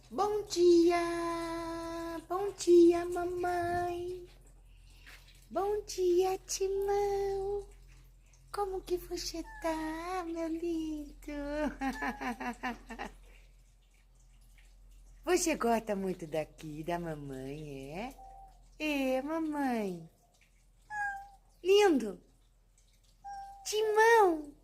Bom dia, mamãe. Bom dia, Timão. Como que você tá, meu lindo? Você gosta muito daqui, da mamãe, é? É, mamãe. Lindo. Timão.